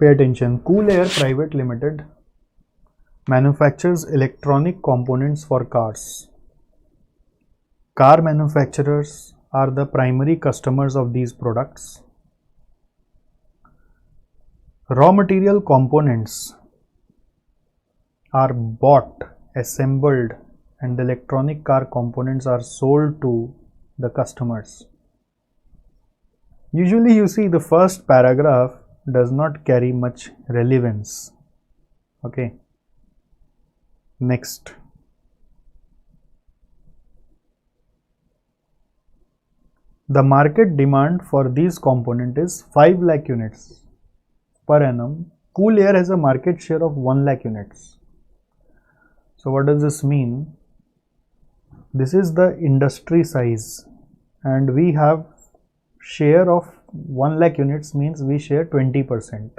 Pay attention. Cool Air Private Limited manufactures electronic components for cars. Car manufacturers are the primary customers of these products. Raw material components are bought, assembled, and the electronic car components are sold to the customers. Usually you see the first paragraph does not carry much relevance. Okay. Next. The market demand for these components is 5 lakh units per annum. Cool Air has a market share of 1 lakh units. So what does this mean? This is the industry size and we have share of 1 lakh units, means we share 20%.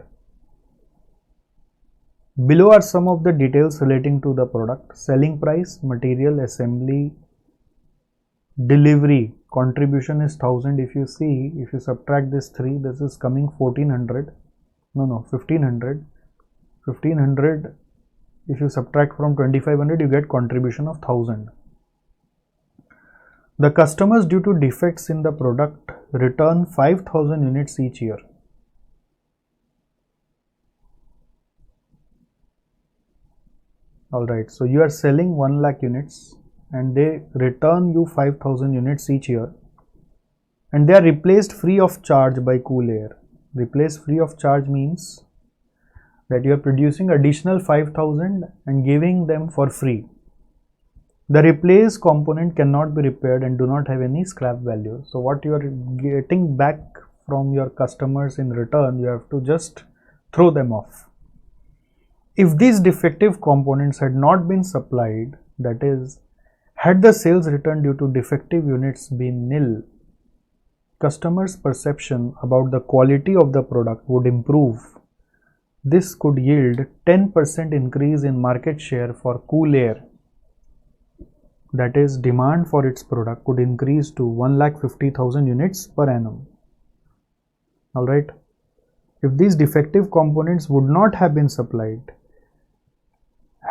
Below are some of the details relating to the product: selling price, material, assembly, delivery. Contribution is 1000. If you see, if you subtract this 3, this is coming 1400. No, 1500. 1500. If you subtract from 2500, you get contribution of 1000. The customers, due to defects in the product, return 5000 units each year. Alright, so you are selling 1 lakh units and they return you 5000 units each year, and they are replaced free of charge by Cool Air. Replaced free of charge means that you are producing additional 5000 and giving them for free. The replaced component cannot be repaired and do not have any scrap value. So what you are getting back from your customers in return, you have to just throw them off. If these defective components had not been supplied, that is, had the sales return due to defective units been nil, customers' perception about the quality of the product would improve. This could yield 10% increase in market share for Cool Air. That is, demand for its product could increase to 1,50,000 units per annum. Alright. If these defective components would not have been supplied,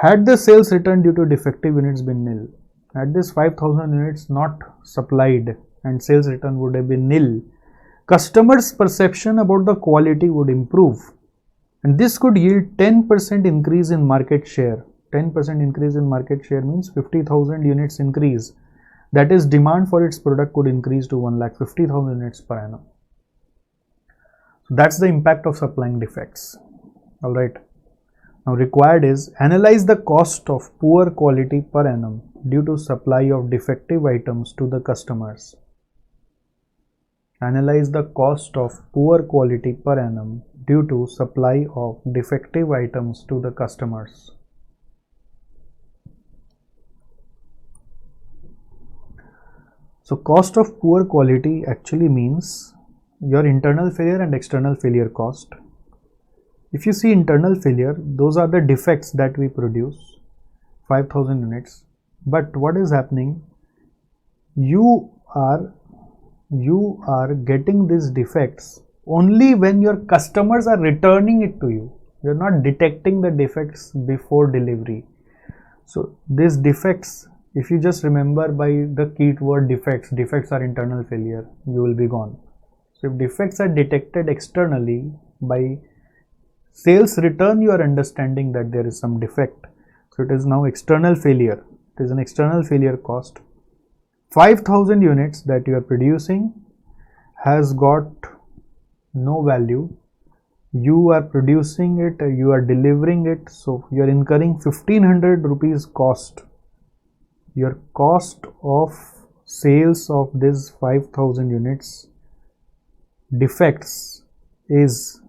had the sales return due to defective units been nil, had this 5000 units not supplied and sales return would have been nil, customers' perception about the quality would improve, and this could yield 10% increase in market share. 10% increase in market share means 50,000 units increase. That is, demand for its product could increase to 1,50,000 units per annum. So that's the impact of supplying defects. Alright. Now required is analyze the cost of poor quality per annum due to supply of defective items to the customers. Analyze the cost of poor quality per annum due to supply of defective items to the customers. So cost of poor quality actually means your internal failure and external failure cost. If you see internal failure, those are the defects that we produce, 5000 units. But what is happening? You are getting these defects only when your customers are returning it to you. You are not detecting the defects before delivery. So these defects, if you just remember by the keyword defects are internal failure, you will be gone. So if defects are detected externally, by sales return you are understanding that there is some defect. So it is now external failure. It is an external failure cost. 5000 units that you are producing has got no value. You are producing it, you are delivering it, so you are incurring 1500 rupees cost. Your cost of sales of this 5000 units defects is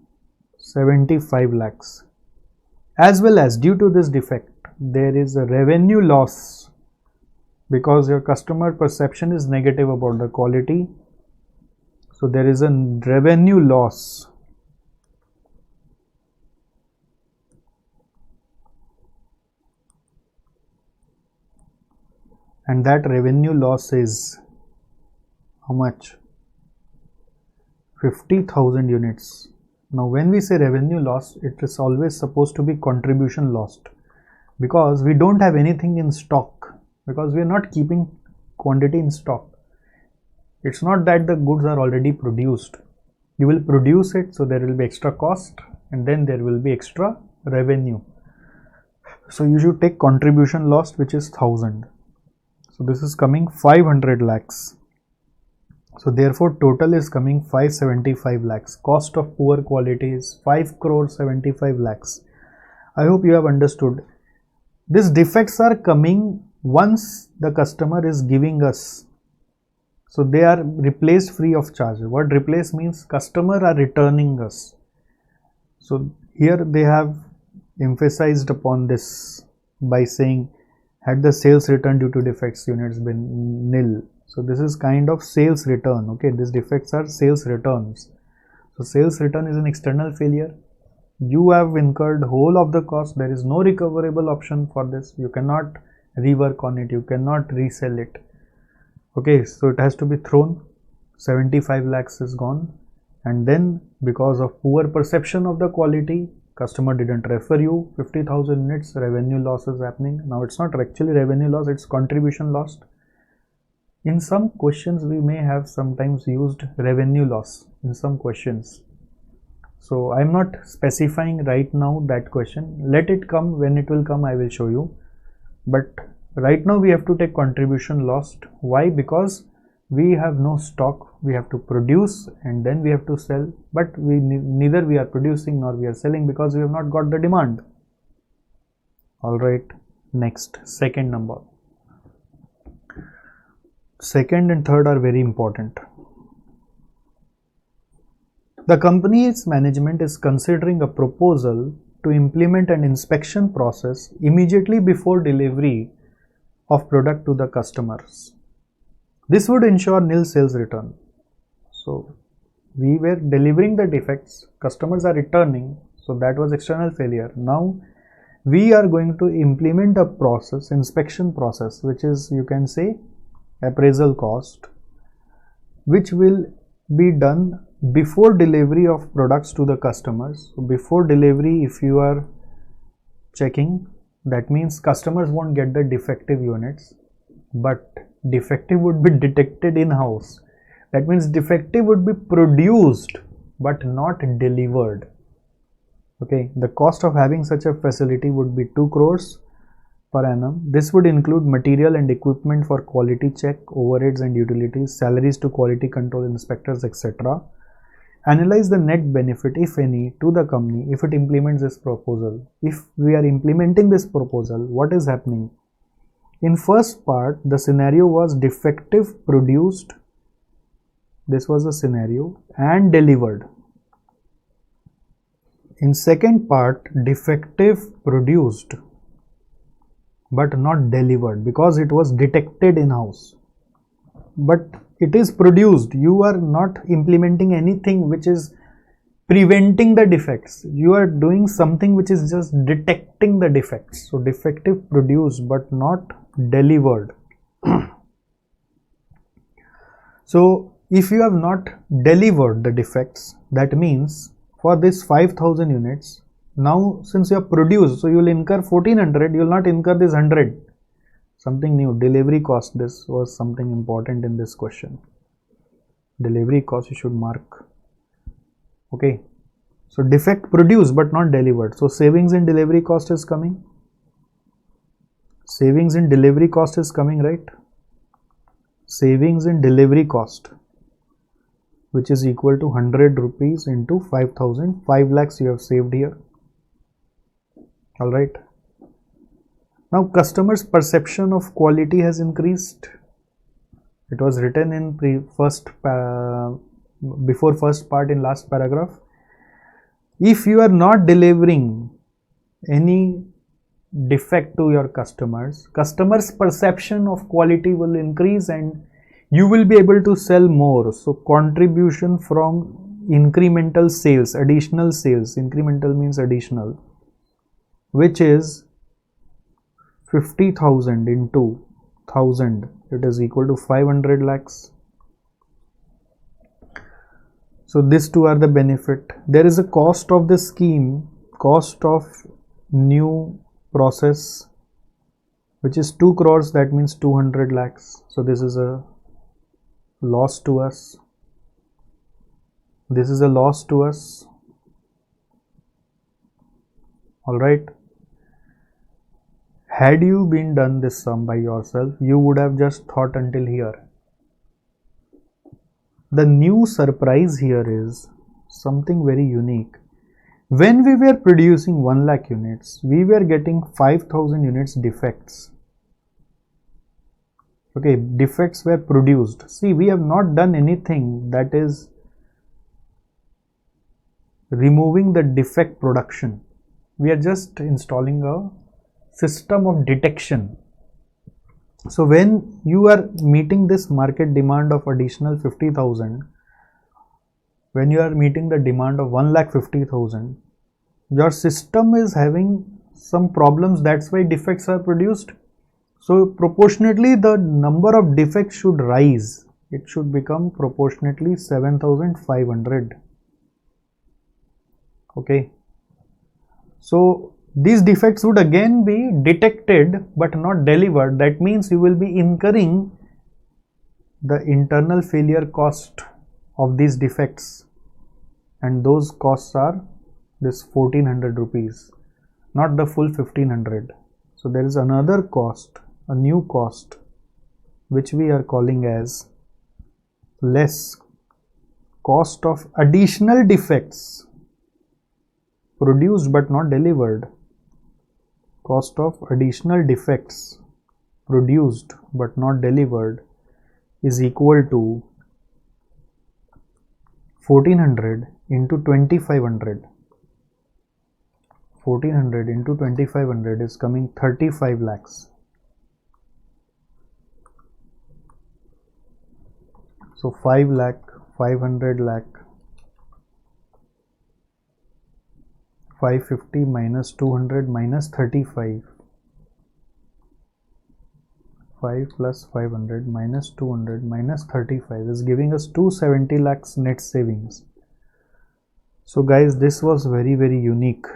75 lakhs. As well as due to this defect, there is a revenue loss because your customer perception is negative about the quality. So there is a revenue loss. And that revenue loss is how much? 50,000 units. Now when we say revenue loss, it is always supposed to be contribution lost, because we don't have anything in stock, because we are not keeping quantity in stock. It's not that the goods are already produced. You will produce it, so there will be extra cost and then there will be extra revenue. So you should take contribution lost, which is 1000. So this is coming 500 lakhs. So therefore total is coming 575 lakhs. Cost of poor quality is 5 crore 75 lakhs. I hope you have understood. These defects are coming once the customer is giving us. So they are replaced free of charge. What replace means? Customer are returning us. So here they have emphasized upon this by saying, had the sales return due to defects units been nil. So this is kind of sales return. Okay, these defects are sales returns. So sales return is an external failure. You have incurred whole of the cost. There is no recoverable option for this. You cannot rework on it. You cannot resell it. Okay, so it has to be thrown. 75 lakhs is gone. And then because of poor perception of the quality, customer didn't refer you, 50,000 units, revenue loss is happening. Now it's not actually revenue loss, it's contribution lost. In some questions we may have sometimes used revenue loss in some questions. So I'm not specifying right now that question. Let it come. When it will come, I will show you. But right now we have to take contribution lost. Why? Because we have no stock. We have to produce and then we have to sell, but neither we are producing nor we are selling because we have not got the demand. All right, next, second number. Second and third are very important. The company's management is considering a proposal to implement an inspection process immediately before delivery of product to the customers. This would ensure nil sales return. So we were delivering the defects, customers are returning, so that was external failure. Now we are going to implement a process, inspection process, which is, you can say, appraisal cost, which will be done before delivery of products to the customers. So before delivery, if you are checking, that means customers won't get the defective units, but defective would be detected in-house. That means defective would be produced but not delivered. Okay, the cost of having such a facility would be 2 crores per annum. This would include material and equipment for quality check, overheads and utilities, salaries to quality control inspectors, etc. Analyze the net benefit, if any, to the company if it implements this proposal. If we are implementing this proposal, what is happening? In first part, the scenario was defective produced. This was the scenario, and delivered. In second part, defective produced but not delivered because it was detected in-house. But it is produced. You are not implementing anything which is preventing the defects. You are doing something which is just detecting the defects. So defective produced but not delivered. So if you have not delivered the defects, that means for this 5,000 units, now since you have produced, so you will incur 1400, you will not incur this 100. Something new, delivery cost. This was something important in this question. Delivery cost you should mark. Okay, so defect produced but not delivered. So savings in delivery cost is coming. Savings in delivery cost is coming, right? Savings in delivery cost, which is equal to 100 rupees into 5,000. 5 lakhs you have saved here. All right. Now customers' perception of quality has increased. It was written in before first part in last paragraph. If you are not delivering any defect to your customers, perception of quality will increase and you will be able to sell more. So contribution from incremental sales, additional sales, incremental means additional, which is 50,000 into 1000, it is equal to 500 lakhs. So these two are the benefit. There is a cost of the scheme, cost of new process, which is 2 crores, that means 200 lakhs. So this is a loss to us. This is a loss to us. All right. Had you been done this sum by yourself, you would have just thought until here. The new surprise here is something very unique. When we were producing 1 lakh units, we were getting 5,000 units defects. Okay, defects were produced. See, we have not done anything that is removing the defect production. We are just installing a system of detection. So when you are meeting this market demand of additional 50,000, when you are meeting the demand of 1,50,000, your system is having some problems. That's why defects are produced. So proportionately the number of defects should rise. It should become proportionately 7,500. Okay. So these defects would again be detected but not delivered. That means you will be incurring the internal failure cost of these defects, and those costs are this 1400 rupees, not the full 1500. So there is another cost, a new cost, which we are calling as less cost of additional defects produced but not delivered. Cost of additional defects produced but not delivered is equal to 1400 into 2500. 1400 into 2500 is coming 35 lakhs. So 5 lakh, 500 lakh, 550 minus 200 minus 35. 5 plus 500 minus 200 minus 35 is giving us 270 lakhs net savings. So guys, this was very unique.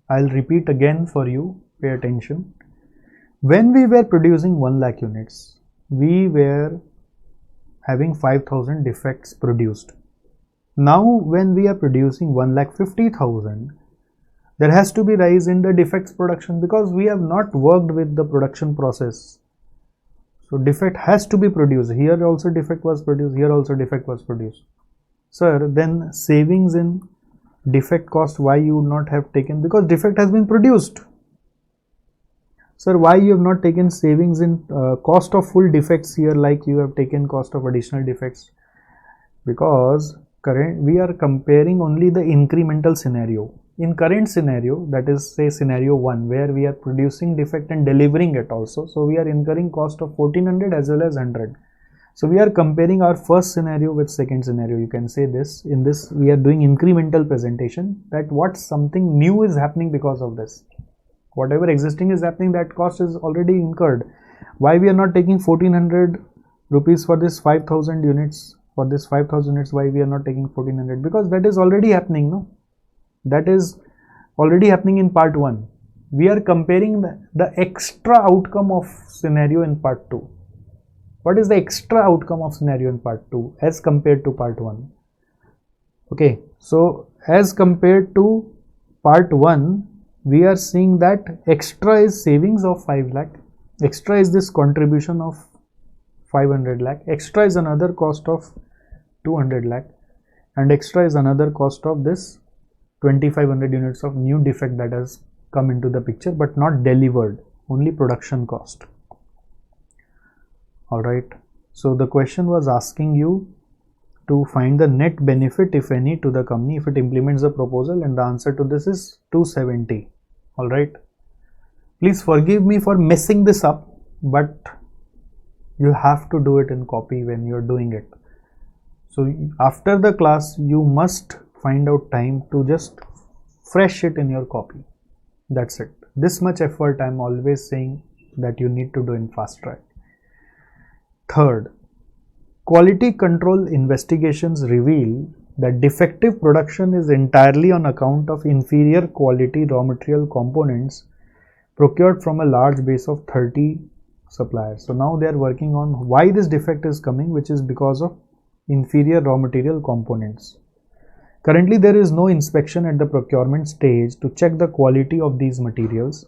I'll repeat again for you, pay attention. When we were producing 1 lakh units, we were having 5,000 defects produced. Now when we are producing 1,50,000, there has to be rise in the defects production because we have not worked with the production process. So defect has to be produced. Here also defect was produced, here also defect was produced. Sir, then savings in defect cost, why you not have taken? Because defect has been produced. Sir, why you have not taken savings in cost of full defects here, like you have taken cost of additional defects? Because we are comparing only the incremental scenario. In current scenario, that is say scenario 1, where we are producing defect and delivering it also, so we are incurring cost of 1400 as well as 100. So we are comparing our first scenario with second scenario. You can say this. In this we are doing incremental presentation, that what something new is happening because of this. Whatever existing is happening, that cost is already incurred. Why we are not taking 1400 rupees for this 5,000 units? For this 5,000 units, why we are not taking 1400? Because that is already happening, no? That is already happening in part 1. We are comparing the extra outcome of scenario in part 2. What is the extra outcome of scenario in part 2 as compared to part 1? Okay, so as compared to part 1, we are seeing that extra is savings of 5 lakh. Extra is this contribution of 500 lakh. Extra is another cost of 200 lakh. And extra is another cost of this 2500 units of new defect that has come into the picture but not delivered, only production cost. Alright, so the question was asking you to find the net benefit, if any, to the company if it implements the proposal, and the answer to this is 270. Alright, please forgive me for messing this up, but you have to do it in copy when you are doing it. So after the class you must find out time to just fresh it in your copy. That's it. This much effort I am always saying that you need to do in fast track. Third, Quality control investigations reveal that defective production is entirely on account of inferior quality raw material components procured from a large base of 30 suppliers. So now they are working on why this defect is coming, which is because of inferior raw material components. Currently, there is no inspection at the procurement stage to check the quality of these materials.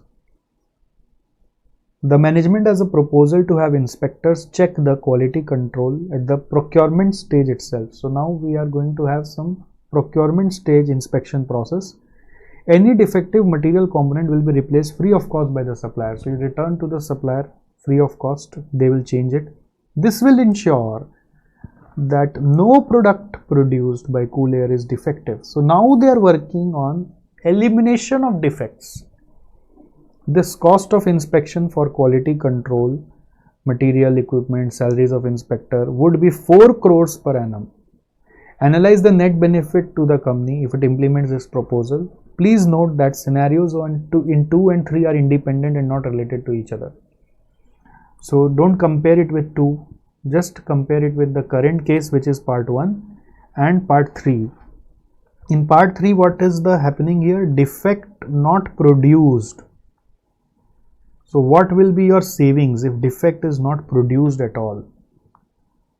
The management has a proposal to have inspectors check the quality control at the procurement stage itself. So now we are going to have some procurement stage inspection process. Any defective material component will be replaced free of cost by the supplier. So you return to the supplier free of cost, they will change it. This will ensure that no product produced by Cool Air is defective. So now they are working on elimination of defects. This cost of inspection for quality control, material, equipment, salaries of inspector would be 4 crores per annum. Analyze the net benefit to the company if it implements this proposal. Please note that scenarios in 2 and 3 are independent and not related to each other. So don't compare it with 2, just compare it with the current case, which is part 1 and part 3. In part 3, what is the happening here? Defect not produced. So what will be your savings if defect is not produced at all?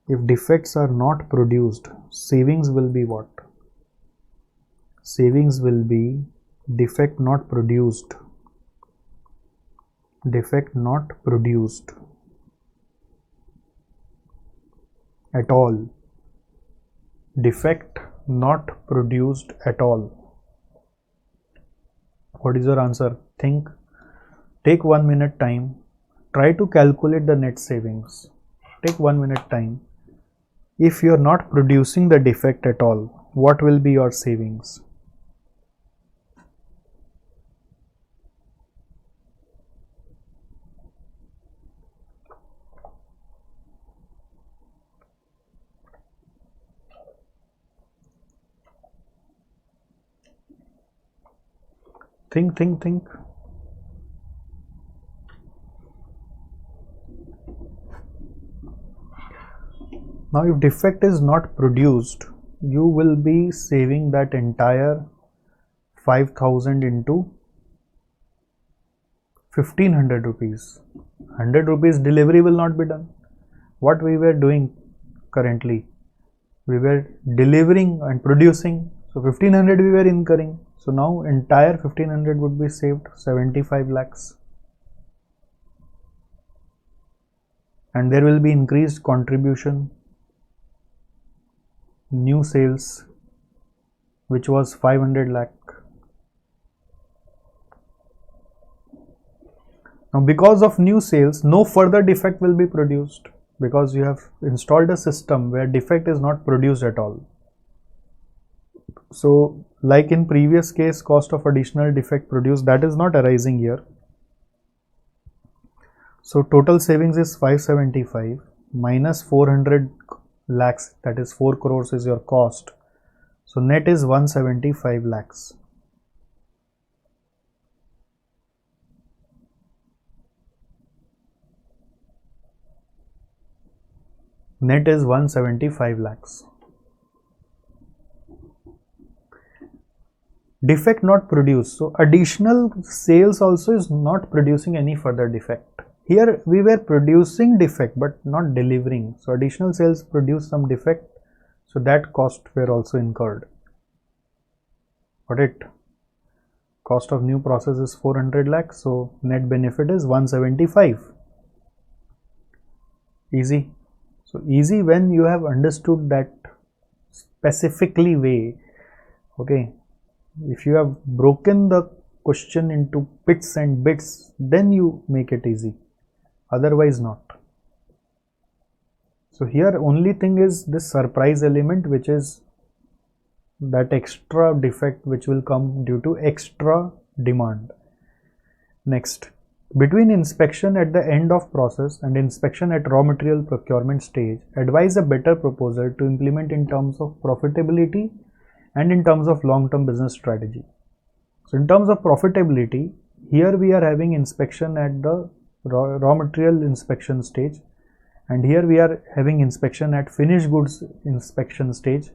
If defects are not produced, savings will be what? Savings will be defect not produced. Defect not produced at all. Defect not produced at all. What is your answer? Think. Take 1 minute time. Try to calculate the net savings. Take 1 minute time. If you are not producing the defect at all, what will be your savings? Think. Now, if defect is not produced, you will be saving that entire 5,000 into 1500 rupees. 100 rupees delivery will not be done. What we were doing currently? We were delivering and producing. So 1500 we were incurring. So now entire 1500 would be saved, 75 lakhs. And there will be increased contribution. New sales, which was 500 lakh. Now because of new sales, no further defect will be produced, because you have installed a system where defect is not produced at all. So like in previous case, cost of additional defect produced, that is not arising here. So total savings is 575 minus 400 lakhs, that is 4 crores is your cost. So net is 175 lakhs. Net is 175 lakhs. Defect not produced. So additional sales also is not producing any further defect. Here we were producing defect but not delivering. So additional sales produce some defect. So that cost were also incurred. Got it? Cost of new process is 400 lakhs. So net benefit is 175. Easy. So easy when you have understood that specifically way. Okay. If you have broken the question into bits and bits, then you make it easy. Otherwise not. So here only thing is this surprise element, which is that extra defect which will come due to extra demand. Next, between inspection at the end of process and inspection at raw material procurement stage, advise a better proposal to implement in terms of profitability and in terms of long-term business strategy. So in terms of profitability, here we are having inspection at the raw material inspection stage, and here we are having inspection at finished goods inspection stage.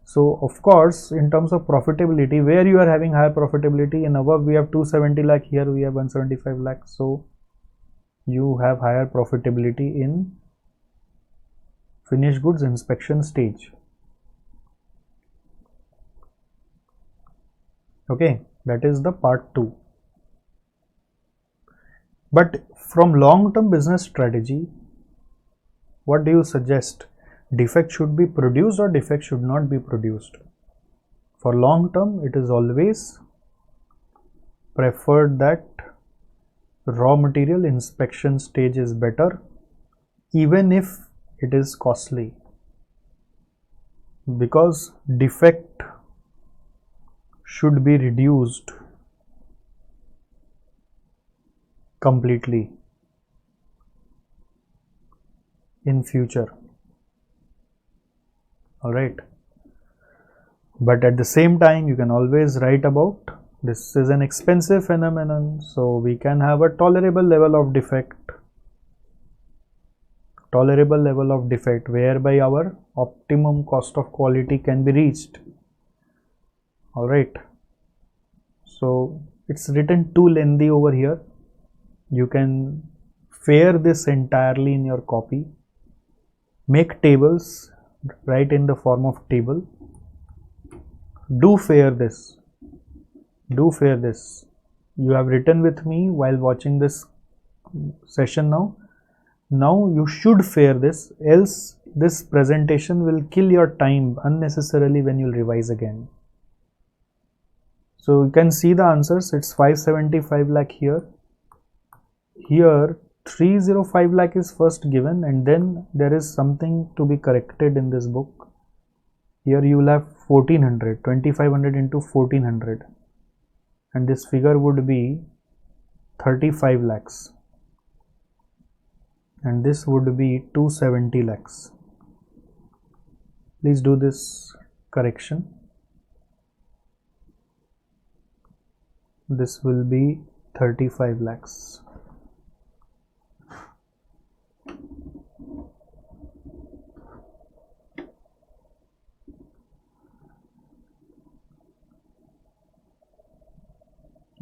So of course, in terms of profitability, where you are having higher profitability, in above we have 270 lakh, here we have 175 lakh. So you have higher profitability in finished goods inspection stage. Okay, that is the part 2. But from long-term business strategy, what do you suggest? Defect should be produced or defect should not be produced? For long term, it is always preferred that raw material inspection stage is better, even if it is costly, because defect should be reduced completely in future. All right, but at the same time, you can always write about this is an expensive phenomenon, so we can have a tolerable level of defect, whereby our optimum cost of quality can be reached. All right, so it's written too lengthy over here. You can fare this entirely in your copy, make tables, write in the form of table. Do fare this. You have written with me while watching this session now. Now you should fare this, else this presentation will kill your time unnecessarily when you'll revise again. So you can see the answers. It's 575 lakh here. Here 305 lakh is first given, and then there is something to be corrected in this book. Here you will have 1400, 2500 into 1400, and this figure would be 35 lakhs, and this would be 270 lakhs. Please do this correction. This will be 35 lakhs.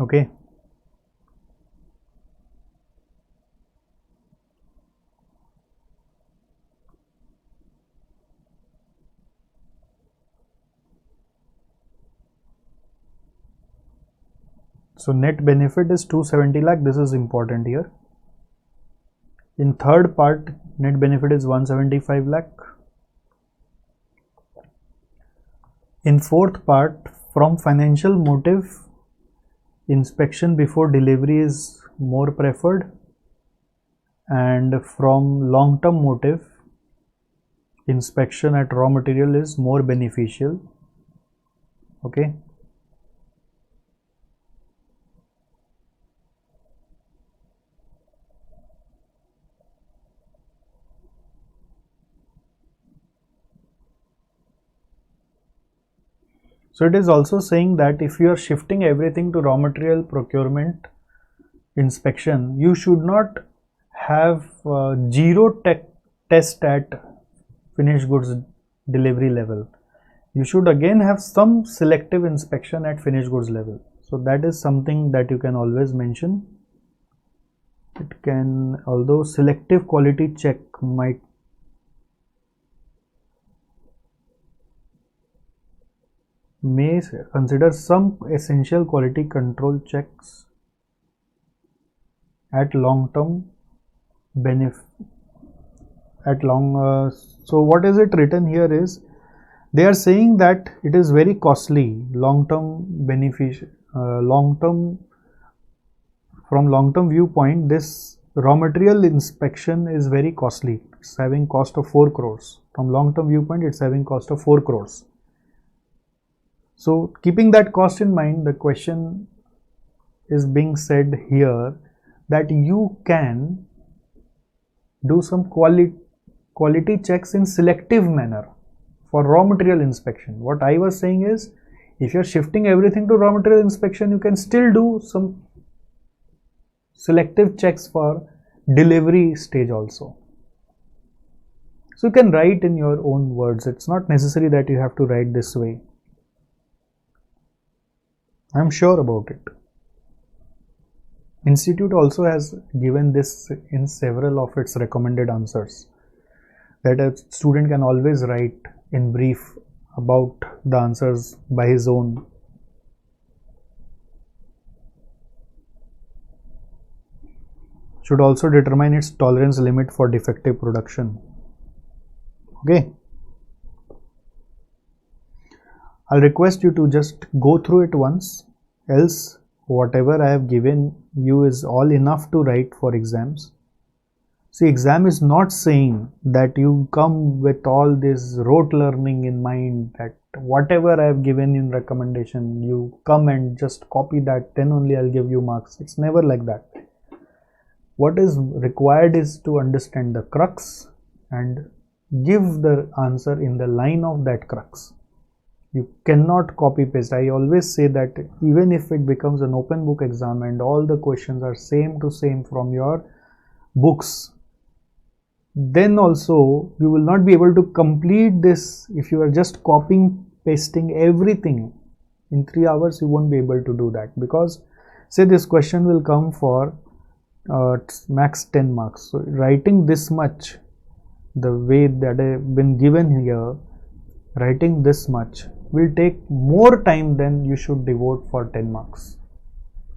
Okay. So net benefit is 270 lakh. This is important here. In third part, net benefit is 175 lakh. In fourth part, from financial motive, inspection before delivery is more preferred, and from long-term motive, inspection at raw material is more beneficial. Okay. So it is also saying that if you are shifting everything to raw material procurement inspection, you should not have zero test at finished goods delivery level. You should again have some selective inspection at finished goods level. So that is something that you can always mention. It can, although selective quality check may consider some essential quality control checks at long term benefit. So what is it written here is, they are saying that it is very costly, long-term beneficial, from long-term viewpoint, this raw material inspection is very costly. It's having cost of 4 crores. From long-term viewpoint, it's having cost of 4 crores. So keeping that cost in mind, the question is being said here that you can do some quality checks in selective manner for raw material inspection. What I was saying is, if you're shifting everything to raw material inspection, you can still do some selective checks for delivery stage also. So you can write in your own words. It's not necessary that you have to write this way. I'm sure about it. Institute also has given this in several of its recommended answers, that a student can always write in brief about the answers by his own. Should also determine its tolerance limit for defective production. Okay. I'll request you to just go through it once, else whatever I have given you is all enough to write for exams. See, exam is not saying that you come with all this rote learning in mind, that whatever I have given in recommendation, you come and just copy that, then only I'll give you marks. It's never like that. What is required is to understand the crux and give the answer in the line of that crux. You cannot copy paste. I always say that even if it becomes an open book exam and all the questions are same to same from your books, then also you will not be able to complete this. If you are just copying pasting everything in 3 hours, you won't be able to do that, because say this question will come for max 10 marks. So writing this much, the way that I have been given here, writing this much will take more time than you should devote for 10 marks.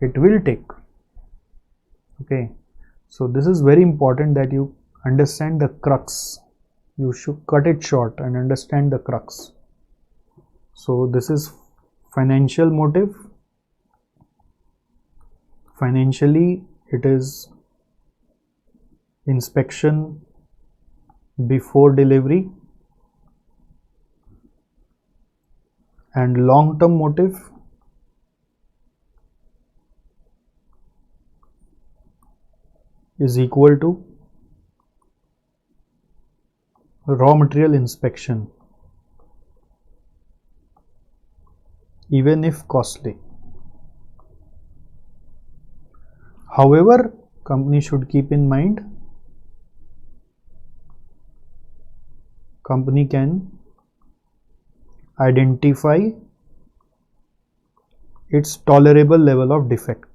It will take. Okay. So this is very important that you understand the crux. You should cut it short and understand the crux. So this is financial motive. Financially, it is inspection before delivery, and long-term motive is equal to raw material inspection, even if costly. However, company should keep in mind, company can identify its tolerable level of defect.